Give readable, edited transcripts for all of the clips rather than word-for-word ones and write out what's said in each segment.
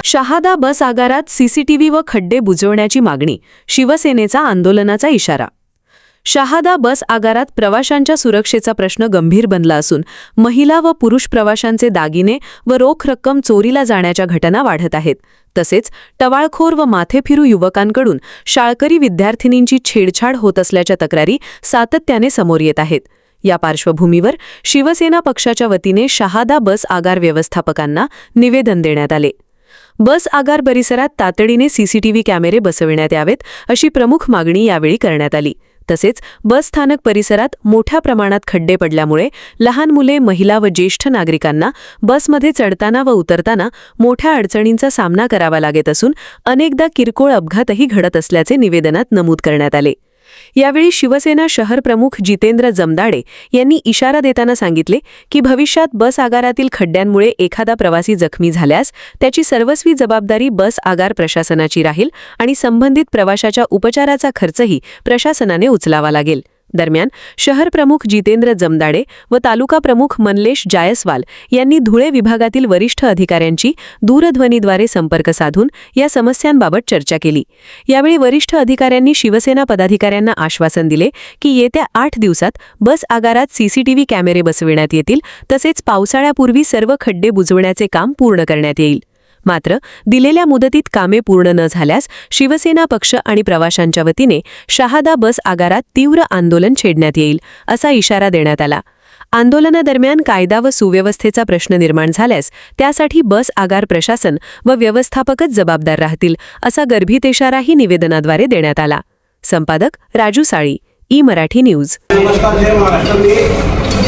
शहादा बस आगारात सीसीटीव्ही व खड्डे बुजवण्याची मागणी, शिवसेनेचा आंदोलनाचा इशारा। शहादा बस आगारात प्रवाशांच्या सुरक्षेचा प्रश्न गंभीर बनला असून महिला व पुरुष प्रवाशांचे दागिने व रोख रक्कम चोरीला जाण्याच्या घटना वाढत आहेत। तसेच टवाळखोर व माथेफिरू युवकांकडून शाळकरी विद्यार्थिनींची छेडछाड होत असल्याच्या तक्रारी सातत्याने समोर येत आहेत। या पार्श्वभूमीवर शिवसेना पक्षाच्या वतीने शहादा बस आगार व्यवस्थापकांना निवेदन देण्यात आले। बस आगार परिसरात तातडीने सीसीटीव्ही कॅमेरे बसविण्यात यावेत अशी प्रमुख मागणी यावेळी करण्यात आली। तसेच बस स्थानक परिसरात मोठ्या प्रमाणात खड्डे पडल्यामुळे लहान मुले, महिला व ज्येष्ठ नागरिकांना बसमध्ये चढताना व उतरताना मोठ्या अडचणींचा सामना करावा लागत असून अनेकदा किरकोळ अपघातही घडत असल्याचे निवेदनात नमूद करण्यात आले। यावेळी शिवसेना शहर प्रमुख जितेंद्र जमदाडे यांनी इशारा देताना सांगितले की भविष्यात बस आगारातील खड्ड्यांमुळे एखादा प्रवासी जखमी झाल्यास त्याची सर्वस्वी जबाबदारी बस आगार प्रशासनाची राहील आणि संबंधित प्रवाशाच्या उपचाराचा खर्चही प्रशासनाने उचलावा लागेल। दरम्यान शहर प्रमुख जितेंद्र जमदाडे व तालुका प्रमुख मनलेश जायसवाल यांनी धुळे विभागातील वरिष्ठ अधिकाऱ्यांची दूरध्वनीद्वारे संपर्क साधून या समस्यांबाबत चर्चा केली। यावेळी वरिष्ठ अधिकाऱ्यांनी शिवसेना पदाधिकाऱ्यांना आश्वासन दिले की येत्या 8 दिवसात बस आगारात सीसीटीव्ही कॅमेरे बसविण्यात येतील, तसेच पावसाळ्यापूर्वी सर्व खड्डे बुजवण्याचे काम पूर्ण करण्यात येईल। मात्र दिलेल्या मुदतीत कामे पूर्ण न झाल्यास शिवसेना पक्ष आणि प्रवाशांच्या वतीने शहादा बस आगारात तीव्र आंदोलन छेडण्यात येईल असा इशारा देण्यात आला। आंदोलनादरम्यान कायदा व सुव्यवस्थेचा प्रश्न निर्माण झाल्यास त्यासाठी बस आगार प्रशासन व व्यवस्थापकच जबाबदार राहतील असा गर्भित इशाराही निवेदनाद्वारे देण्यात आला। संपादक राजू साळी, ई मराठी न्यूज।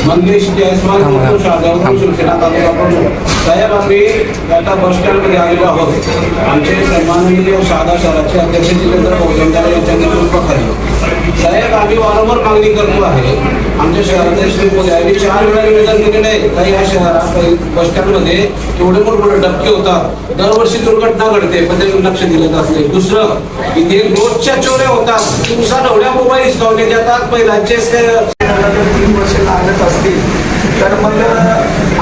मंगेश जयस्वाल शिवसेना साहेब, आम्ही आता बस स्टँडमध्ये आलेलो आहोत। आमचे सन्माननीय शहादा शहराचे अध्यक्ष जितेंद्र भोजनदार यांच्या नेतृत्वाखाली साहेब आम्ही वारंवार मागणी करतो आहे। आमच्या शहराध्यक्षमध्ये आम्ही 4 वेळा निवेदन दिलेले आहे काही या शहरात बस स्टँडमध्ये एवढे मोठे डबके होतात, दरवर्षी दुर्घटना घडते पण ते लक्ष दिलं जात नाही। दुसरं, इथे रोजच्या चोऱ्या होतात, दिवसा ढवळ्या मोबाईल हिसकावले जातात। पहिलाचे 3 वर्ष लागत असतील तर मग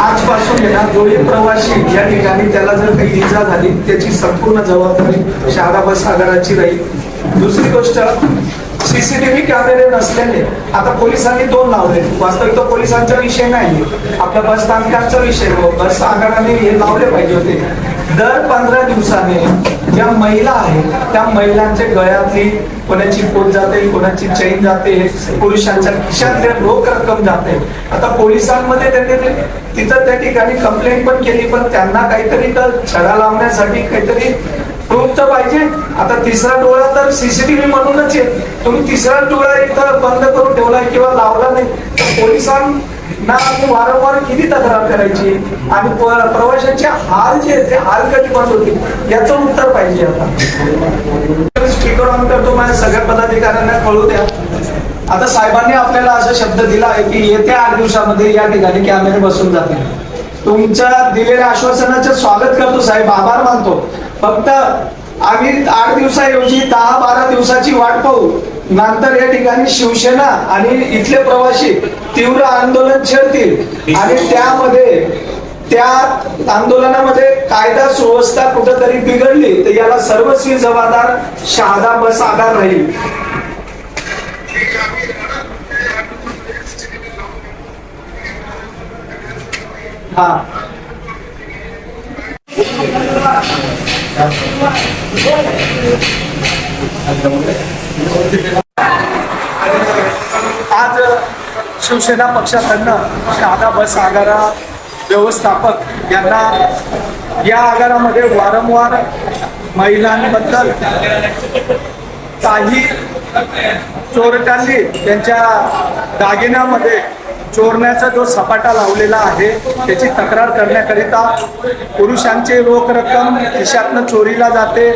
आजपासून दोन्ही प्रवासी या ठिकाणी त्याला जर काही इजा झाली त्याची संपूर्ण जबाबदारी शहादा बस आगाराची राहील। दुसरी गोष्ट, सीसीटीव्ही कॅमेरे नसल्याने आता पोलिसांनी 2 लावले। वास्तविक तो पोलिसांचा विषय नाही, आपल्या बस स्थानकाचा विषय, बस आगाराने हे लावले पाहिजे होते। दर 15 दिवसाने ज्या महिला आहेत त्या महिलांच्या गळ्यातली कोणाची पोत जाते, कोणाची चैन जाते, पुरुषांच्या खिशातले रोख रक्कम जाते। आता पोलिसांमध्ये त्यांनी तिथं त्या ठिकाणी कंप्लेंट पण केली, पण त्यांना काहीतरी तर छडा लावण्यासाठी काहीतरी प्रूफ तर पाहिजे। आता तिसरा डोळा तर सीसीटीव्ही म्हणूनच आहे, तुम्ही तिसरा डोळा इथं बंद करून ठेवलाय किंवा लावला नाही, पोलिसांना वारंवार किती तक्रार करायची आणि प्रवाशांचे हाल जे ते हाल कधी बंद होतील याचं उत्तर पाहिजे। आता स्पीकर ऑन करतो, माझ्या सगळ्या पदाधिकाऱ्यांना कळू द्या। आता साहेबांनी आपल्याला असा शब्द दिला आहे की येत्या 8 दिवसामध्ये या ठिकाणी कॅमेरे बसून जातील। तुमच्या दिलेल्या आश्वासनाचे स्वागत करतो साहेब, आभार मानतो। फक्त आम्ही 8 दिवसाऐवजी 10-12 दिवसाची वाट पाहू, नंतर या ठिकाणी शिवसेना आणि इथले प्रवासी तीव्र आंदोलन छेडतील आणि त्या आंदोलनामध्ये कायदा सुव्यवस्था कुठेतरी बिघडली तर याला सर्वस्वी जबाबदार शहादा बस आगार राहील। आज शिवसेना पक्षाकडनं शहादा बस आगारा व्यवस्थापक यांना या आगारामध्ये वारंवार महिलांबद्दल काही चोरट्यांनी त्यांच्या दागिन्यामध्ये चोरण्याचा जो सपाटा लावलेला आहे त्याची तक्रार करण्याकरिता पुरुषांचे रोख रक्कम खिशातनं चोरीला जाते,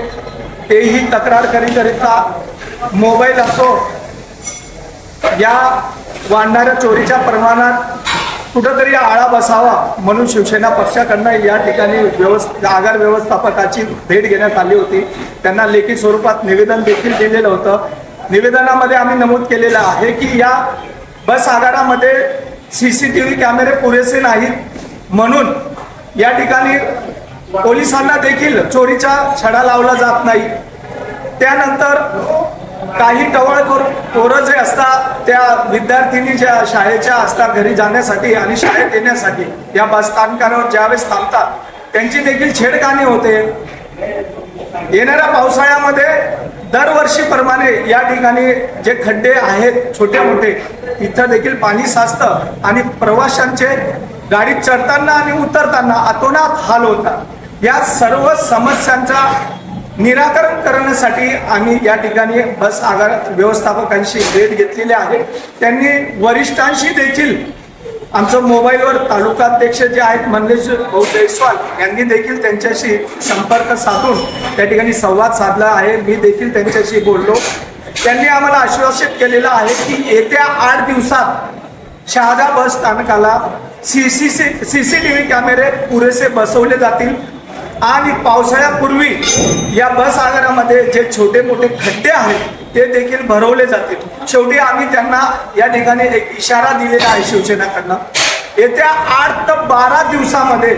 तेही तक्रार करिता मोबाईल असो या वाढणाऱ्या चोरीच्या प्रमाणात कुठंतरी आळा बसावा म्हणून शिवसेना पक्षाकडनं या ठिकाणी आगार व्यवस्थापकाची भेट घेण्यात आली होती. त्यांना लेखी स्वरूपात निवेदन देखील दिलेलं होतं. निवेदनामध्ये आम्ही नमूद केलेलं आहे की या बस आगारामध्ये CCTV कॅमेरे पुरेसे नाहीत म्हणून या ठिकाणी पोलिसांना देखील चोरीचा छडा लावला जात नाही. त्यानंतर काही टवाळखोर पोरं जे असतात त्या विद्यार्थिनी ज्या शाळेच्या असतात घरी जाण्यासाठी आणि शाळेत येण्यासाठी या बस स्थानकावर ज्यावेळेस थांबतात त्यांची देखील छेडखानी होते. येणाऱ्या पावसाळ्यामध्ये दरवर्षीप्रमाणे या ठिकाणी जे खड्डे आहेत छोटे मोठे इथं देखील पाणी साचतं आणि प्रवाशांचे गाडीत चढताना आणि उतरताना अतोनात हाल होतात. या सर्व समस्यांचा निराकरण करण्यासाठी आम्ही या ठिकाणी बस आगार व्यवस्थापकांशी भेट घेतलेली आहे. त्यांनी वरिष्ठांशी देखील आमचं मोबाईलवर तालुकाध्यक्ष जे आहेत मंगलेश भाऊ जयस्वाल यांनी देखील त्यांच्याशी संपर्क साधून त्या ठिकाणी संवाद साधला आहे. मी देखील त्यांच्याशी बोललो. त्यांनी आम्हाला आश्वासित केलेलं आहे की येत्या 8 दिवसात शहादा बस स्थानकाला CCTV कॅमेरे पुरेसे बसवले जातील आणि पावसाळ्यापूर्वी या बस आगारामध्ये जे छोटे मोठे खड्डे आहेत ते देखील भरवले जातील. शेवटी आम्ही त्यांना या ठिकाणी एक इशारा दिलेला आहे शिवसेनेकडनं. येत्या 8 ते 12 दिवसामध्ये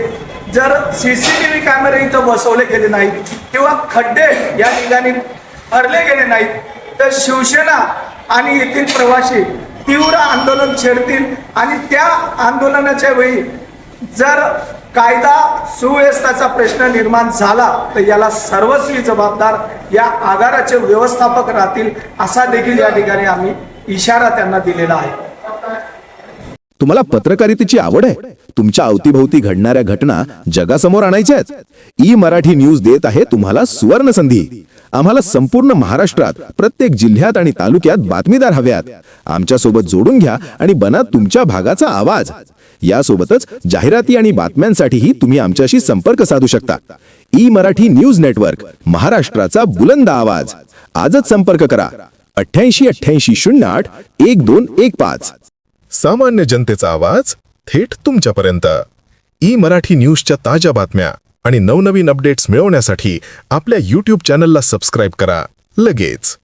जर CCTV कॅमेरे इथं बसवले गेले नाहीत किंवा खड्डे या ठिकाणी भरले गेले नाहीत तर शिवसेना आणि येथील प्रवासी तीव्र आंदोलन छेडतील आणि त्या आंदोलनाच्या वेळी जर कायदा सुव्यवस्थेचा प्रश्न निर्माण झाला तर याला सर्वस्वी जबाबदार या आगाराचे व्यवस्थापक राहतील असा देखील या ठिकाणी आम्ही इशारा त्यांना दिलेला आहे. तुम्हाला पत्रकारितेची आवड आहे? तुमच्या अवतीभोवती घडणाऱ्या घटना जगासमोर आणायच्या आहेत? ई मराठी न्यूज देत आहे तुम्हाला सुवर्ण संधी. आम्हाला संपूर्ण महाराष्ट्रात प्रत्येक जिल्ह्यात आणि तालुक्यात बातमीदार हव्यात. आमच्या सोबत जोडून घ्या आणि बना तुमच्या भागाचा आवाज. यासोबतच जाहिराती आणि बातम्यांसाठीही तुम्ही आमच्याशी संपर्क साधू शकता. ई मराठी न्यूज नेटवर्क, महाराष्ट्राचा बुलंद आवाज. आजच संपर्क करा 88-88-08-1215. सामान्य जनतेचा आवाज थेट तुमच्यापर्यंत. ई मराठी न्यूजच्या ताज्या बातम्या आणि नवनवीन अपडेट्स मिळवण्यासाठी आपल्या YouTube चॅनलला सबस्क्राईब करा लगेच.